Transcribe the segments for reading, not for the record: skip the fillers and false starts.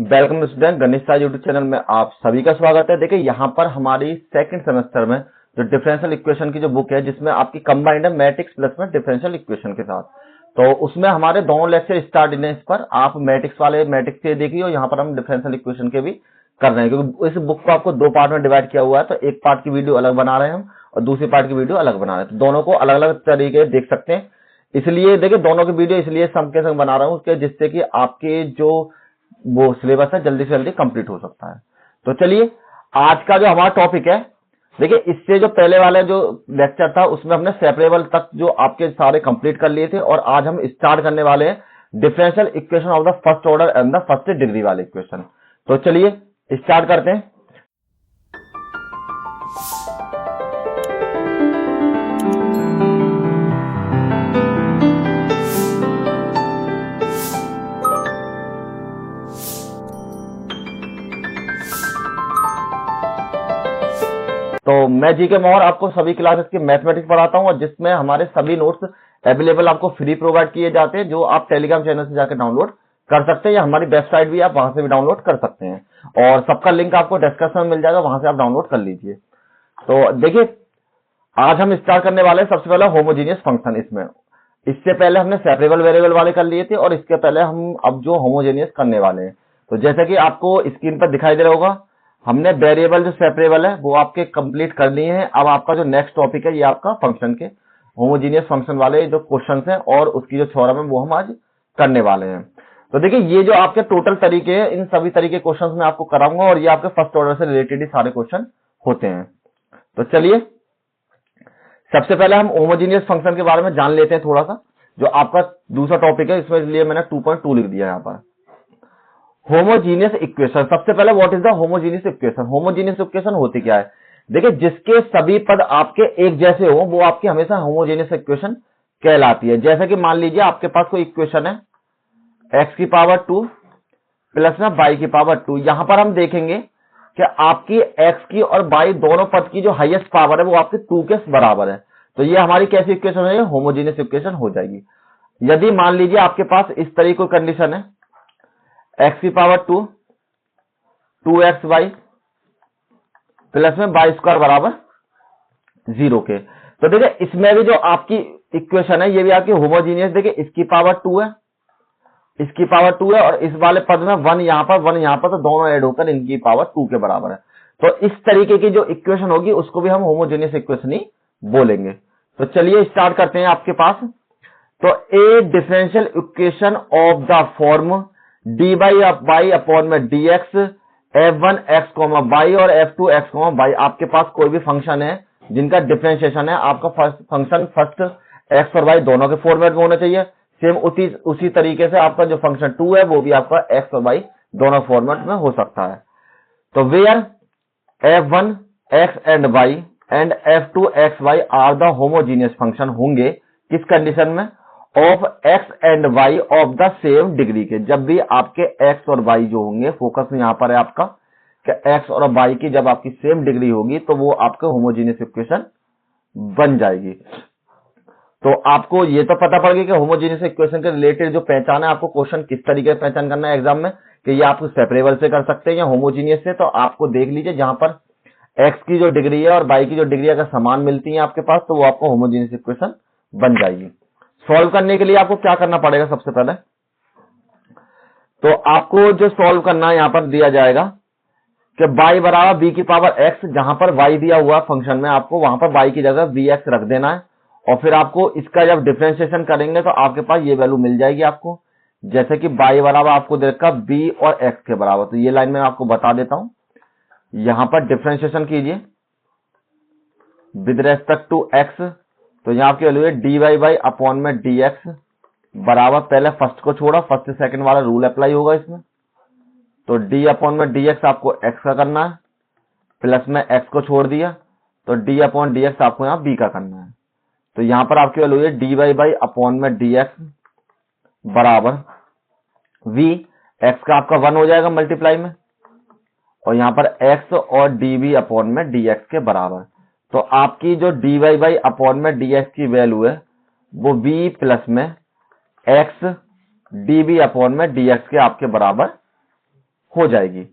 Welcome student, गणित सार YouTube channel में आप सभी का स्वागत है। देखिए यहाँ पर हमारी सेकंड सेमेस्टर में जो डिफरेंशियल इक्वेशन की जो बुक है, जिसमें आपकी कंबाइंड है मैट्रिक्स प्लस में डिफरेंशियल इक्वेशन के साथ, तो उसमें हमारे दोनों लेक्चर स्टार्ट हैं। इस पर आप मैट्रिक्स वाले मैट्रिक्स के देखिए और यहाँ पर हम डिफरेंशियल इक्वेशन के भी कर रहे हैं, क्योंकि इस बुक को आपको दो पार्ट में डिवाइड किया हुआ है। तो एक पार्ट की वीडियो अलग बना रहे हैं हम और दूसरी पार्ट की वीडियो अलग बना रहे हैं, तो दोनों को अलग अलग तरीके देख सकते हैं। इसलिए देखिए दोनों की वीडियो इसलिए संग के संग बना रहा हूँ जिससे कि आपके जो वो सिलेबस है जल्दी से जल्दी कंप्लीट हो सकता है। तो चलिए आज का जो हमारा टॉपिक है, देखिए इससे जो पहले वाला जो लेक्चर था उसमें हमने सेपरेबल तक जो आपके सारे कंप्लीट कर लिए थे, और आज हम स्टार्ट करने वाले हैं differential equation of the first order and the first degree वाले इक्वेशन। तो चलिए स्टार्ट करते हैं। तो मैं जीके मोहर आपको सभी क्लासेस की मैथमेटिक्स पढ़ाता हूं, और जिसमें हमारे सभी नोट्स अवेलेबल आपको फ्री प्रोवाइड किए जाते हैं, जो आप टेलीग्राम चैनल से जाकर डाउनलोड कर सकते हैं, या हमारी वेबसाइट भी आप वहां से भी डाउनलोड कर सकते हैं, और सबका लिंक आपको डिस्क्रिप्शन में मिल जाएगा, वहां से आप डाउनलोड कर लीजिए। तो देखिए आज हम स्टार्ट करने वाले हैं सबसे पहले होमोजीनियस फंक्शन। इससे पहले हमने सेपरेबल वेरिएबल वाले कर लिए थे, और इसके पहले हम अब जो होमोजेनियस करने वाले हैं। तो जैसे कि आपको स्क्रीन पर दिखाई दे रहा होगा, हमने वेरिएबल जो सेपरेबल है वो आपके कंप्लीट कर लिए हैं। अब आपका जो नेक्स्ट टॉपिक है ये आपका फंक्शन के होमोजीनियस फंक्शन वाले जो क्वेश्चंस हैं और उसकी जो थ्योरम है वो हम आज करने वाले हैं। तो देखिए ये जो आपके टोटल तरीके हैं, इन सभी तरीके क्वेश्चंस मैं आपको कराऊंगा, और ये आपके फर्स्ट ऑर्डर से रिलेटेड ही सारे क्वेश्चन होते हैं। तो चलिए सबसे पहले हम होमोजीनियस फंक्शन के बारे में जान लेते हैं थोड़ा सा, जो आपका दूसरा टॉपिक है, इसमें इसलिए मैंने 2.2 लिख दिया यहाँ पर। होमोजीनियस इक्वेशन, सबसे पहले what is the homogeneous equation. Homogeneous equation होती क्या है? देखिए जिसके सभी पद आपके एक जैसे हो वो आपकी हमेशा होमोजीनियस इक्वेशन कहलाती है। जैसे कि मान लीजिए आपके पास कोई इक्वेशन है x की पावर 2 प्लस में y की पावर 2। यहां पर हम देखेंगे कि आपकी x की और y दोनों पद की जो हाईएस्ट पावर है वो आपकी 2 के बराबर है। तो ये हमारी कैसी इक्वेशन है? होमोजीनियस इक्वेशन हो जाएगी। यदि मान लीजिए आपके पास इस तरीके की कंडीशन है x की पावर 2 2xy प्लस में y स्क्वायर बराबर 0 के। तो देखिए इसमें भी जो आपकी इक्वेशन है ये भी आपकी होमोजीनियस, देखिए इसकी पावर 2 है, इसकी पावर 2 है, और इस वाले पद में 1 यहां पर 1 यहां पर, तो दोनों ऐड होकर इनकी पावर 2 के बराबर है। तो इस तरीके की जो इक्वेशन होगी उसको भी हम होमोजीनियस इक्वेशन ही बोलेंगे। तो चलिए स्टार्ट करते हैं आपके पास। तो ए differential equation of the form dy by upon में dx f1 x y और f2 x y। आपके पास कोई भी फंक्शन है जिनका डिफरेंशिएशन है, आपका फंक्शन फर्स्ट x और y दोनों के फॉर्मेट में होना चाहिए। सेम उसी तरीके से आपका जो फंक्शन 2 है वो भी आपका x और y दोनों फॉर्मेट में हो सकता है। तो where f1 x and y and f2 x y are the homogeneous function होंगे किस कंडीशन में? Of x and y of the same degree के। जब भी आपके x और y जो होंगे, फोकस यहां पर है आपका कि x और y की जब आपकी सेम डिग्री होगी तो वो आपके होमोजीनियस इक्वेशन बन जाएगी। तो आपको ये तो पता पड़ गया कि होमोजीनियस इक्वेशन के रिलेटेड जो पहचान है, आपको क्वेश्चन किस तरीके से पहचान करना है एग्जाम में, कि ये आप सेपरेबल से कर सकते हैं या होमोजीनियस से। तो आपको देख लीजिए जहां पर x की जो डिग्री है और y की जो डिग्री अगर समान मिलती है आपके पास, तो वो आपको होमोजीनियस इक्वेशन बन जाएगी। सॉल्व करने के लिए आपको क्या करना पड़ेगा? सबसे पहले तो आपको जो सॉल्व करना है यहां पर दिया जाएगा कि y बराबर b की पावर x, जहां पर y दिया हुआ फंक्शन में आपको वहां पर y की जगह bx रख देना है, और फिर आपको इसका जब डिफरेंशिएशन करेंगे तो आपके पास ये वैल्यू मिल जाएगी आपको। जैसे कि y बराबर आपको दे रखा b और x के बराबर। तो ये लाइन में आपको बता देता हूं, यहां पर डिफरेंशिएशन कीजिए विद रेस्पेक्ट टू x। तो यहां आपकी वैल्यू है dy बाई अपॉन में dx बराबर, पहले फर्स्ट को छोड़ा, फर्स्ट से सेकंड वाला रूल अप्लाई होगा इसमें। तो d अपॉन में dx आपको x का करना है, प्लस में x को छोड़ दिया तो d अपॉन dx आपको यहां b का करना है। तो यहां पर आपकी वैल्यू है dy बाई अपॉन में dx बराबर v, x का आपका 1 हो जाएगा मल्टीप्लाई में, और यहां पर x और dv अपॉन में dx के बराबर। तो आपकी जो dy बाई अपॉन में dx की वैल्यू है वो v प्लस में x dv अपॉन में dx के आपके बराबर हो जाएगी।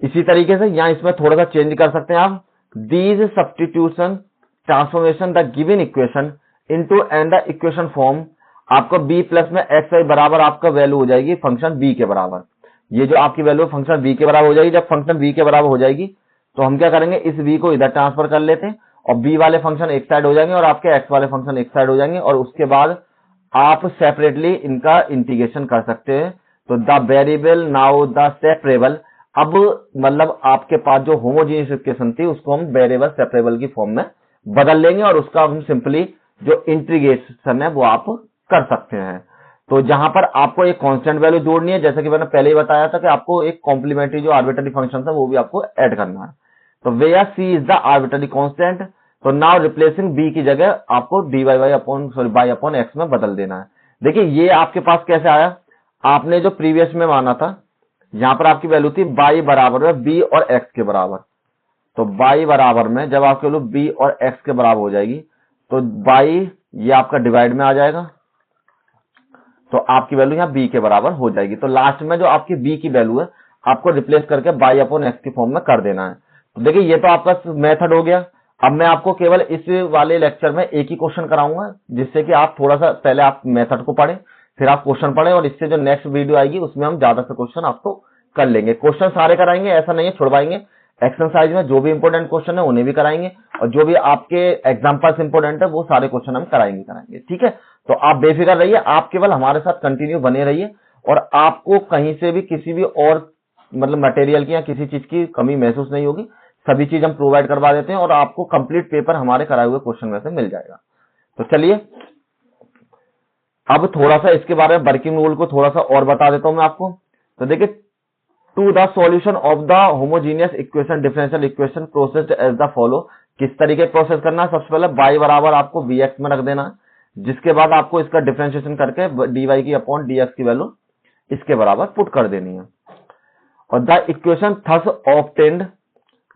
इसी तरीके से यहाँ इसमें थोड़ा सा चेंज कर सकते हैं आप, these substitution transformation the given equation into and the equation form, आपको b प्लस में एक्स वाई बराबर आपका वैल्यू हो जाएगी फंक्शन b के बराबर। ये जो आपकी वैल्यू फंक्शन b के बराबर हो जाएगी, जब फंक्शन b के बराबर हो जाएगी तो हम क्या करेंगे, इस b को इधर ट्रांसफर कर लेते हैं और b वाले फंक्शन एक साइड हो जाएंगे और आपके x वाले फंक्शन एक साइड हो जाएंगे, और उसके बाद आप सेपरेटली इनका इंटीग्रेशन कर सकते हैं। तो the variable now the separable, अब मतलब आपके पास जो होमोजेनियस इक्वेशन थी उसको हम वेरिएबल सेपरेबल की फॉर्म में बदल लेंगे और उसका हम सिंपली जो इंटीग्रेशन है वो आप कर सकते हैं। तो जहां पर आपको एक कांस्टेंट वैल्यू जोड़नी है, जैसे कि मैंने पहले ही बताया था कि आपको एक कॉम्प्लीमेंट्री जो आर्बिट्ररी फंक्शन है वो भी आपको ऐड करना है। तो where C is the arbitrary constant, तो नाउ रिप्लेसिंग बी की जगह आपको बाई अपॉन एक्स में बदल देना है। देखिए ये आपके पास कैसे आया, आपने जो प्रीवियस में माना था यहां पर आपकी वैल्यू थी बाई बराबर में बी और एक्स के बराबर, तो बाई बराबर में जब आपकी वैल्यू बी और एक्स के बराबर हो जाएगी तो बाई ये आपका डिवाइड में आ जाएगा, तो आपकी वैल्यू यहाँ बी के बराबर हो जाएगी। तो लास्ट में जो आपकी बी की वैल्यू है आपको रिप्लेस करके बाई अपॉन एक्स की फॉर्म में कर देना है। तो देखिए ये तो आपका मेथड हो गया। अब मैं आपको केवल इस वाले लेक्चर में एक ही क्वेश्चन कराऊंगा, जिससे कि आप थोड़ा सा पहले आप मेथड को पढ़ें फिर आप क्वेश्चन पढ़ें, और इससे जो नेक्स्ट वीडियो आएगी उसमें हम ज्यादा से क्वेश्चन आपको कर लेंगे। क्वेश्चन सारे कराएंगे, ऐसा नहीं है छुड़वाएंगे। एक्सरसाइज में जो भी इंपोर्टेंट क्वेश्चन है उन्हें भी कराएंगे, और जो भी आपके एग्जाम्पल्स इंपोर्टेंट है वो सारे क्वेश्चन हम कराएंगे। ठीक है, तो आप बेफिक्र रहिए, आप केवल हमारे साथ कंटिन्यू बने रहिए, और आपको कहीं से भी किसी भी और मतलब मटेरियल की या किसी चीज की कमी महसूस नहीं होगी। सभी चीज हम प्रोवाइड करवा देते हैं और आपको कंप्लीट पेपर हमारे कराए हुए क्वेश्चन में से मिल जाएगा। तो चलिए अब थोड़ा सा इसके बारे में वर्किंग रूल को थोड़ा सा और बता देता हूं मैं आपको। तो देखिए, to the solution of the homogeneous equation differential equation processed as the follow, किस तरीके प्रोसेस करना है, सबसे पहले y बराबर आपको bx में रख देना है, जिसके बाद आपको इसका डिफरेंशिएशन करके dy की अपॉन dx की वैल्यू इसके बराबर पुट कर देनी है। और the equation thus obtained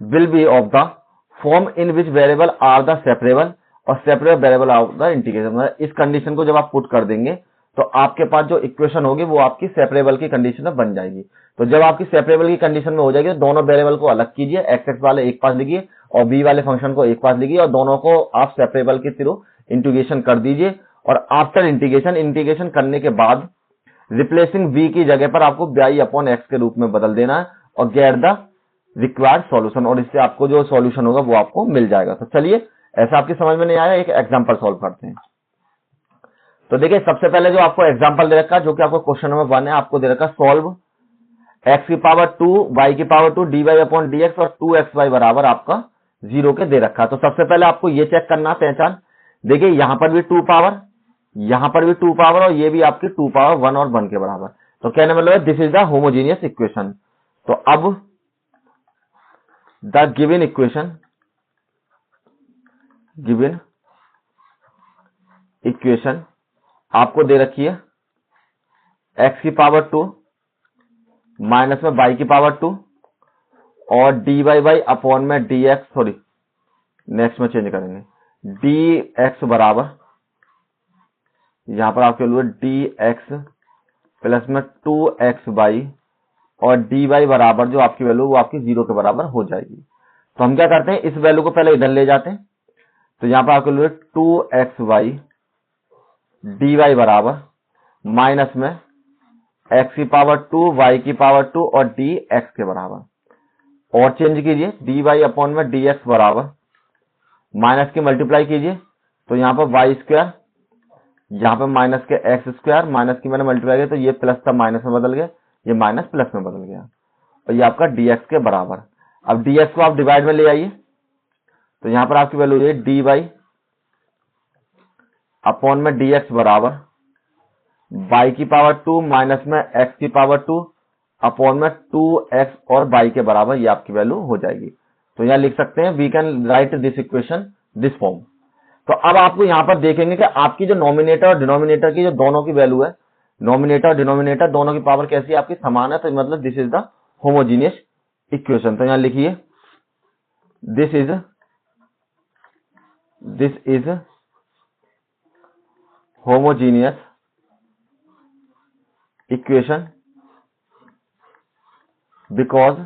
will be of the form in which variable are the separable और separable variable of the integration. इस कंडीशन को जब आप पुट कर देंगे तो आपके पास जो इक्वेशन होगी वो आपकी सेपरेबल की कंडीशन में बन जाएगी। तो जब आपकी सेपरेबल की कंडीशन में हो जाएगी तो दोनों वेरिएबल को अलग कीजिए, एक्स एक्स वाले एक पास लिखिए और बी वाले फंक्शन को एक पास लिखिए, और दोनों को आप सेपरेबल के थ्रू इंटीग्रेशन कर दीजिए। और आफ्टर इंटीग्रेशन करने के बाद रिप्लेसिंग v की जगह पर आपको बाई अपॉन एक्स के रूप में बदल देना है और गेट द रिक्वायर्ड सॉल्यूशन, और इससे आपको जो सॉल्यूशन होगा वो आपको मिल जाएगा। तो चलिए, ऐसा आपकी समझ में नहीं आया, एक एग्जांपल सॉल्व करते हैं। तो देखिए, सबसे पहले जो आपको एग्जांपल दे रखा है, जो कि आपको क्वेश्चन नंबर 1 है, आपको दे रखा है सॉल्व x की पावर 2 y की पावर 2 dy अपॉन dx और 2xy बराबर आपका 0 के दे रखा है। तो सबसे पहले आपको ये चेक करना पहचान, देखिए यहां पर भी 2 पावर, यहां पर भी 2 पावर, और ये भी आपकी 2 पावर 1 और 1 के बराबर। तो कहने मतलब है this is the homogeneous equation. तो अब द गिवन इक्वेशन आपको दे रखी है x की पावर 2 माइनस में y की पावर 2 और dy बाई अपॉन में dx, सॉरी नेक्स्ट में चेंज करेंगे, dx बराबर यहां पर आपके लिए dx प्लस में 2x बाई और dy बराबर जो आपकी वैल्यू वो आपकी 0 के बराबर हो जाएगी। तो हम क्या करते हैं, इस वैल्यू को पहले इधर ले जाते हैं। तो यहां पर आपके लिए 2x बाई dy बराबर माइनस में x की पावर 2 y की पावर 2 और dx के बराबर, और चेंज कीजिए dy अपॉन में dx बराबर माइनस की मल्टीप्लाई कीजिए, तो यहाँ पर वाई स्क्वायर, यहाँ पर माइनस के एक्स स्क्वायर, माइनस की मैंने मल्टीप्लाई किया तो ये प्लस था माइनस में बदल गया, ये माइनस प्लस में बदल गया, और ये आपका dx के बराबर। अब dx को आप डिवाइड में ले आइए, तो यहाँ पर आपकी वैल्यू है dy अपॉन में dx बराबर y की पावर 2 माइनस में x की पावर 2 अपॉन में 2x और y के बराबर, ये आपकी वैल्यू हो जाएगी। तो यहाँ लिख सकते हैं we can write this equation this form. तो अब आपको यहां पर देखेंगे कि आपकी जो नॉमिनेटर और डिनोमिनेटर की जो दोनों की वैल्यू है, नॉमिनेटर और डिनोमिनेटर दोनों की पावर कैसी है, आपकी समान है। तो मतलब this is the homogeneous equation. तो यहां लिखिए this is homogeneous equation because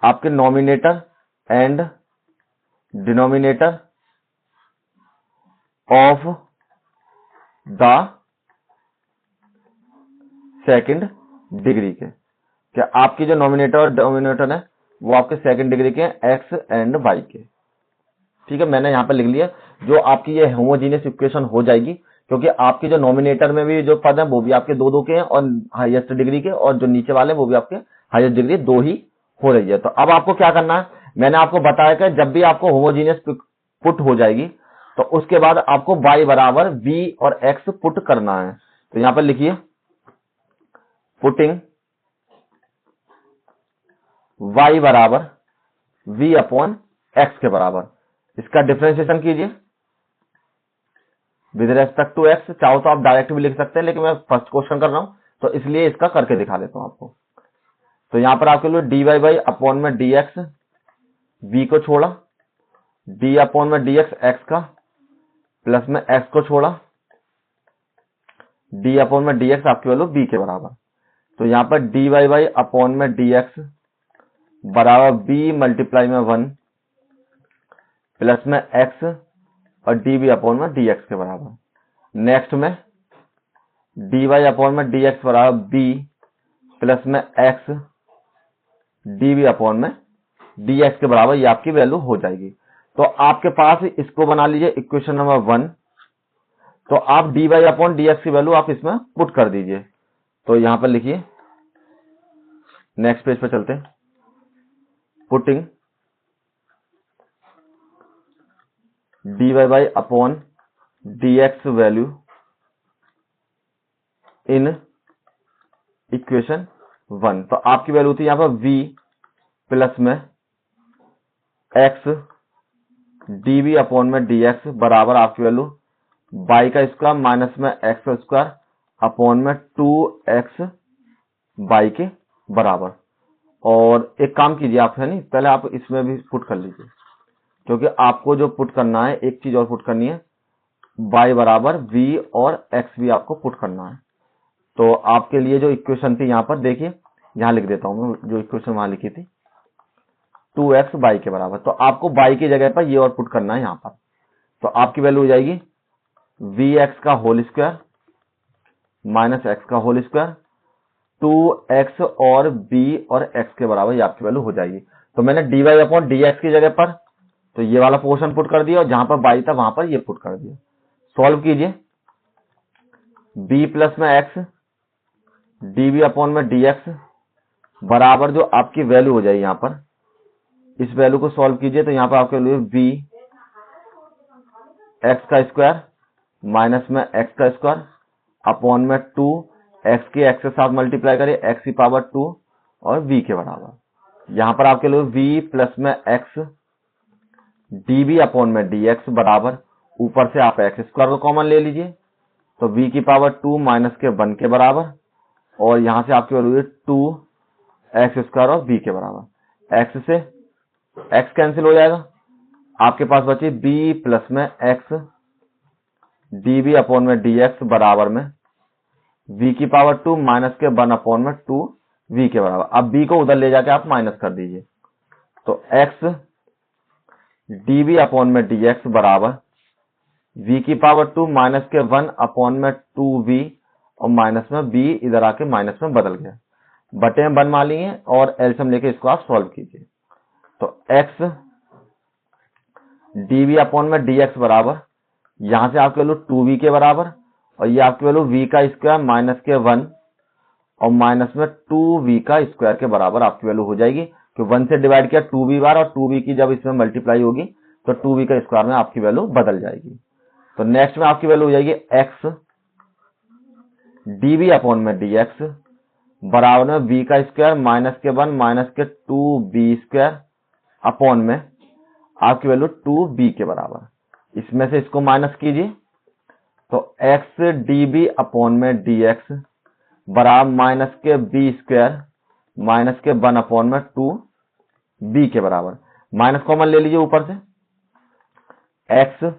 आपके nominator and denominator of the second degree के, क्या आपकी जो नॉमिनेटर और डिनोमिनेटर है वो आपके सेकंड डिग्री के एक्स एंड वाई के। ठीक है, मैंने यहां पर लिख लिया। जो आपकी ये होमोजीनियस इक्वेशन हो जाएगी, क्योंकि आपके जो नॉमिनेटर में भी जो पद है वो भी आपके दो दो के हैं और हाईएस्ट डिग्री के, और जो नीचे वाले वो भी आपके हाईएस्ट डिग्री दो ही हो रही है। तो अब आपको क्या करना है, मैंने आपको बताया कि जब भी आपको होमोजीनियस पुट हो जाएगी तो उसके बाद आपको y बराबर v और x पुट करना है। तो यहां पर लिखिए पुटिंग y बराबर v अपॉन x के बराबर, इसका डिफरेंशिएशन कीजिए विद रेस्पेक्ट टू x। चाहो तो आप डायरेक्ट भी लिख सकते हैं, लेकिन मैं फर्स्ट क्वेश्चन कर रहा हूं तो इसलिए इसका करके दिखा देता हूं आपको। तो यहां पर आपके लिए dy बाई अपॉन में dx, v को छोड़ा, d अपॉन में dx x का, प्लस में x को छोड़ा, d अपॉन में dx आपकी वैल्यू b के बराबर। तो यहां पर dy बाई अपॉन में dx बराबर b मल्टीप्लाई में 1 प्लस में x और db अपॉन में dx के बराबर। नेक्स्ट में dy अपॉन में dx बराबर b प्लस में x db अपॉन में dx के बराबर, ये आपकी वैल्यू हो जाएगी। तो आपके पास इसको बना लीजिए इक्वेशन नंबर 1। तो आप dy अपॉन dx की वैल्यू आप इसमें पुट कर दीजिए। तो यहां पर लिखिए, नेक्स्ट पेज पे चलते हैं। Putting dy by upon dx value in equation 1। तो आपकी वैल्यू थी यहां पर v प्लस में x dv अपॉन में dx बराबर आपकी वैल्यू y का स्क्वायर माइनस में x का स्क्वायर अपॉन में 2x y के बराबर। और एक काम कीजिए आप, है नहीं, पहले आप इसमें भी पुट कर लीजिए, क्योंकि आपको जो पुट करना है एक चीज और पुट करनी है, y बराबर v और x भी आपको पुट करना है। तो आपके लिए जो इक्वेशन थी यहां पर देखिए, यहां लिख देता हूं मैं जो इक्वेशन वहां लिखी थी, 2x y के बराबर। तो आपको y की जगह पर ये और पुट करना है यहां पर। तो आपकी वैल्यू हो जाएगी vx का होल स्क्वायर माइनस x का होल स्क्वायर 2x और b और x के बराबर, ये आपकी वैल्यू हो जाएगी। तो मैंने dy अपॉन dx की जगह पर तो ये वाला पोर्शन पुट कर दिया, और जहां पर y था वहां पर ये पुट कर दिया। सॉल्व कीजिए, b प्लस में x db अपॉन में dx बराबर जो आपकी वैल्यू हो जाएगी, यहां पर इस वैल्यू को सॉल्व कीजिए। तो यहां पर आपके लिए v x का स्क्वायर माइनस में x का स्क्वायर अपॉन में 2 x के x के साथ मल्टीप्लाई करिए, x की पावर 2 और v के बराबर। यहां पर आपके लिए v प्लस में x db अपॉन में dx बराबर, ऊपर से आप x स्क्वायर को कॉमन ले लीजिए, तो v की पावर 2 माइनस के 1 के बराबर, और यहां से आपकी वैल्यू 2 x स्क्वायर और v के बराबर। x से x कैंसिल हो जाएगा, आपके पास बची b प्लस में x db अपॉन में dx बराबर में v की पावर 2 माइनस के 1 अपॉन में 2 v के बराबर। अब b को उधर ले जाके आप माइनस कर दीजिए, तो x db अपॉन में dx बराबर v की पावर 2 माइनस के 1 अपॉन में 2v, और माइनस में b इधर आके माइनस में बदल गया, बटे में 1 मान लिए और एलसीएम लेके इसको आप सॉल्व कीजिए। तो x db अपॉन में dx बराबर, यहां से आपकी वैल्यू 2v के बराबर, और ये आपकी वैल्यू v का स्क्वायर माइनस के 1 और माइनस में 2v का स्क्वायर के बराबर आपकी वैल्यू हो जाएगी। कि 1 से डिवाइड किया 2v बार, और 2v की जब इसमें मल्टीप्लाई होगी तो 2v का स्क्वायर में आपकी वैल्यू बदल जाएगी। तो नेक्स्ट में आपकी वैल्यू हो जाएगी x db अपॉन में dx बराबर में v का स्क्वायर माइनस के 1 माइनस के 2b स्क्वायर अपॉन में आपकी वैल्यू 2b के बराबर। इसमें से इसको माइनस कीजिए, तो x db अपॉन में dx बराबर माइनस के b स्क्वायर माइनस के 1 अपॉन में 2b के बराबर। माइनस कॉमन ले लीजिए ऊपर से, x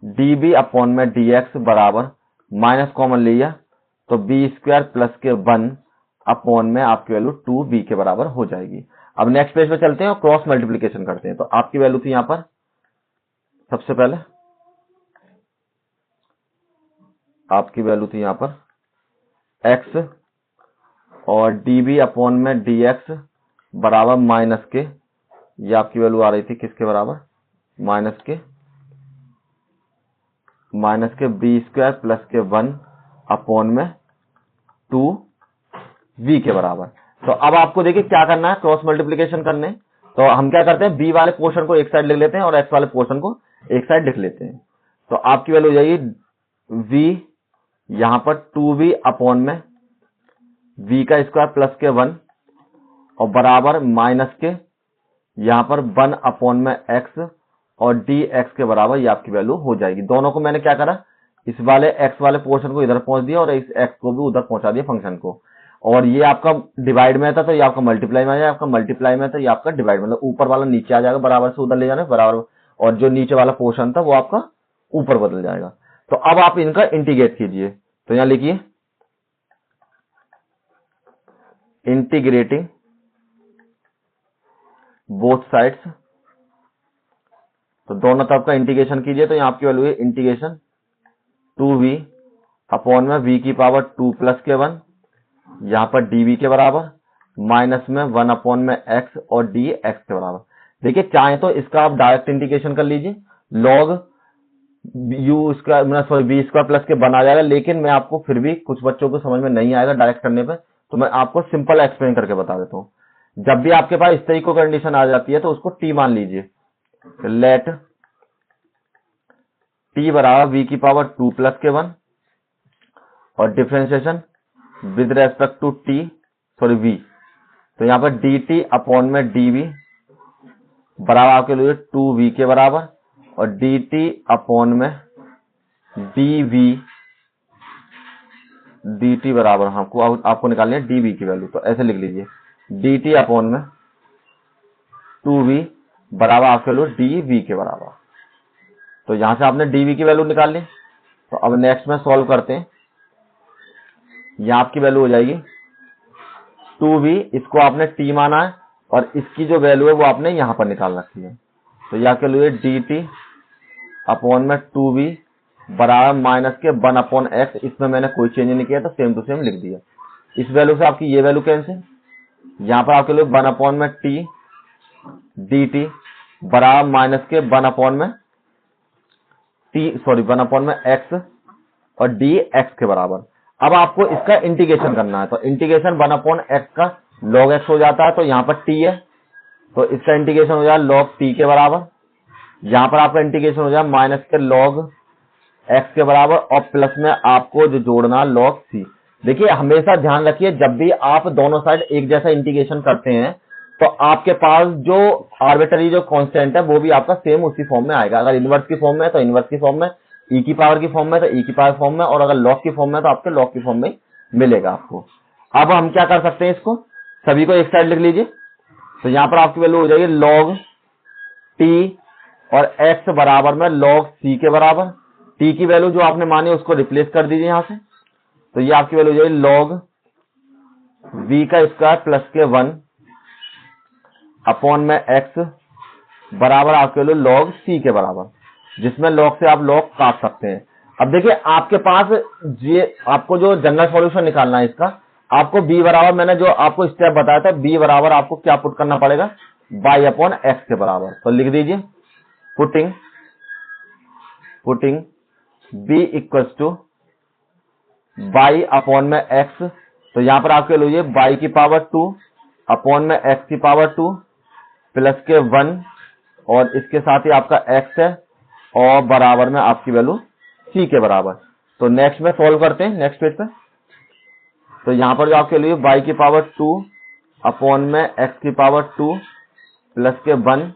db अपॉन में dx बराबर माइनस कॉमन लिया तो b square plus K 1 upon में आपकी वैल्यू 2b के बराबर हो जाएगी। अब नेक्स्ट पेज पे चलते हैं और क्रॉस मल्टीप्लीकेशन करते हैं। तो आपकी वैल्यू थी यहां पर, सबसे पहले आपकी वैल्यू थी यहां पर x और db अपॉन में dx बराबर माइनस के, ये आपकी वैल्यू आ रही थी किसके बराबर, माइनस के B square plus K 1 upon में 2v के बराबर। तो अब आपको देखिए क्या करना है, क्रॉस मल्टीप्लीकेशन करने। तो हम क्या करते हैं, b वाले पोर्शन को एक साइड लिख लेते हैं और x वाले पोर्शन को एक साइड लिख लेते हैं। तो आपकी वैल्यू हो जाएगी v यहां पर 2v अपॉन में v का स्क्वायर प्लस के 1 और बराबर माइनस के यहां पर 1 अपॉन में x और dx के बराबर ये आपकी वैल्यू हो जाएगी। दोनों को मैंने क्या करा, इस वाले x वाले पोर्शन को इधर पहुंच दिया और इस x को भी उधर पहुंचा दिया फंक्शन को। और ये आपका डिवाइड में था तो ये आपका मल्टीप्लाई में आ जाएगा, आपका मल्टीप्लाई में था ये आपका डिवाइड में, मतलब ऊपर वाला नीचे आ जाएगा, बराबर से उधर ले जाना बराबर, और जो नीचे वाला पोर्शन था वो आपका ऊपर बदल जाएगा। तो अब आप इनका इंटीग्रेट कीजिए। तो यहां लिखिए इंटीग्रेटिंग बोथ साइड्स, तो दोनों तरफ का इंटीग्रेशन कीजिए। तो यहां आपकी वैल्यू है इंटीग्रेशन 2v अपॉन में v की पावर 2 प्लस के 1 यहां पर dv के बराबर माइनस में 1 अपॉन में x और dx के बराबर। देखिए चाहे तो इसका आप डायरेक्ट इंटीग्रेशन कर लीजिए, log u square v square plus के बना जाएगा, लेकिन मैं आपको फिर भी कुछ बच्चों को समझ में नहीं आएगा डायरेक्ट करने पे, तो मैं आपको सिंपल एक्सप्लेन करके बता देता हूं। जब भी आपके पास इस तरीके की कंडीशन आ जाती है तो उसको t मान लीजिए, लेट t बराबर v की पावर 2 प्लस के 1 और differentiation with respect to v, तो यहां पर dt अपॉन में dv बराबर आपके लिए 2v के बराबर और dt अपॉन में dv dt बराबर आपको निकालनी है dv की वैल्यू। तो ऐसे लिख लीजिए dt अपॉन में 2v बराबर आपके लिए dv के बराबर। तो यहां से आपने dv की वैल्यू निकाल ली। तो अब नेक्स्ट में सॉल्व करते हैं। यहां आपकी वैल्यू हो जाएगी 2v, इसको आपने t माना है और इसकी जो वैल्यू है वो आपने यहां पर निकाल रखी है। तो यह के लिए dt अपॉन में 2v बराबर माइनस के 1 अपॉन x, इसमें मैंने कोई चेंज नहीं किया, तो सेम टू सेम लिख दिया। इस वैल्यू से आपकी ये वैल्यू कैंसिल, यहां पर आपके लिए 1 अपॉन में t dt बराबर माइनस के 1 अपॉन में 1 अपॉन में x और dx के बराबर। अब आपको इसका इंटीग्रेशन करना है। तो इंटीग्रेशन 1 अपॉन x का log x हो जाता है, तो यहां पर t है तो इसका इंटीग्रेशन हो जाएगा log t के बराबर। यहां पर आपका इंटीग्रेशन हो जाएगा माइनस के log x के बराबर और प्लस में आपको जो जोड़ना log c। देखिए हमेशा ध्यान रखिए जब भी आप दोनों साइड एक जैसा इंटीग्रेशन करते हैं तो आपके पास जो आर्बिट्ररी जो कांस्टेंट है वो भी आपका सेम उसी फॉर्म में आएगा। अगर इनवर्स की फॉर्म में है तो इनवर्स की फॉर्म में, e की पावर की फॉर्म में तो e की पावर फॉर्म में, और अगर log की फॉर्म में तो आपके log की फॉर्म में मिलेगा आपको। अब हम क्या कर सकते हैं, इसको सभी को एक साइड लिख लीजिए। तो यहां पर आपकी वैल्यू हो जाएगी log t और x बराबर में log c के बराबर। t की वैल्यू जो आपने मानी उसको रिप्लेस कर दीजिए यहां से। तो ये आपकी वैल्यू हो जाएगी log v का स्क्वायर प्लस के 1 अपॉन में x बराबर आपके वैल्यू log c के बराबर, जिसमें log से आप log काट सकते हैं। अब देखिए आपके पास ये आपको जो जनरल सॉल्यूशन निकालना है इसका, आपको b बराबर मैंने जो आपको स्टेप बताया था, b बराबर आपको क्या पुट करना पड़ेगा, y अपॉन x के बराबर। तो लिख दीजिए putting b equals to y upon में x। तो यहां पर आपके लीजिए y की पावर 2 अपॉन में x की पावर 2 प्लस के 1 और इसके साथ ही आपका x है और बराबर में आपकी वैल्यू c के बराबर। तो नेक्स्ट में सॉल्व करते हैं नेक्स्ट पेज पे। तो यहां पर जो आपके लिए y की पावर 2 अपॉन में x की पावर 2 प्लस के 1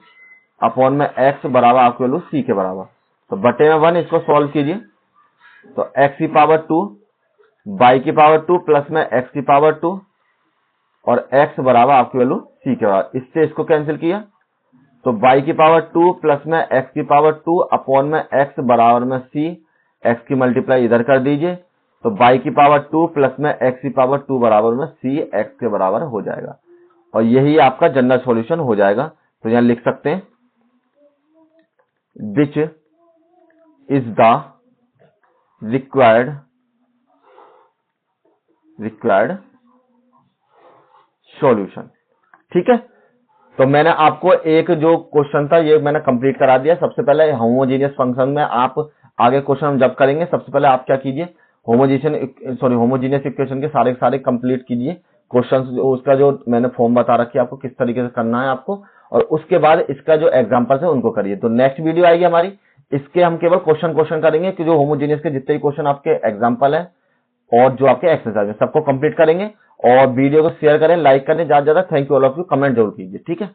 अपॉन में x बराबर आपकी वैल्यू c के बराबर। तो बटे में 1 इसको सॉल्व कीजिए। तो x की पावर 2 y की पावर 2 प्लस में x की पावर 2 और x बराबर आपकी वैल्यू c के बराबर। इससे इसको कैंसिल किया तो y की पावर 2 प्लस में x की पावर 2 अपॉन में x बराबर में c, x की मल्टीप्लाई इधर कर दीजिए। तो y की पावर 2 प्लस में x की पावर 2 बराबर में c x के बराबर हो जाएगा, और यही आपका जनरल सॉल्यूशन हो जाएगा। तो यहां लिख सकते हैं which is the required solution. ठीक है, तो मैंने आपको एक जो क्वेश्चन था ये मैंने कंप्लीट करा दिया। सबसे पहले होमोजीनियस फंक्शन में आप आगे क्वेश्चन हम जब करेंगे, सबसे पहले आप क्या कीजिए, होमोजीनियस इक्वेशन के सारे कंप्लीट कीजिए क्वेश्चन, उसका जो मैंने फॉर्म बता रखी है आपको किस तरीके से करना है आपको, और उसके बाद इसका जो एग्जांपल्स है उनको करिए। तो नेक्स्ट वीडियो आएगी हमारी, इसके हम केवल क्वेश्चन करेंगे कि जो होमोजीनियस के जितने भी क्वेश्चन आपके एग्जाम्पल है और जो आपके एक्सरसाइज है सबको कंप्लीट करेंगे। और वीडियो को शेयर करें, लाइक करें ज्यादा से ज्यादा। Thank you all of you, comment जरूर कीजिए। ठीक है।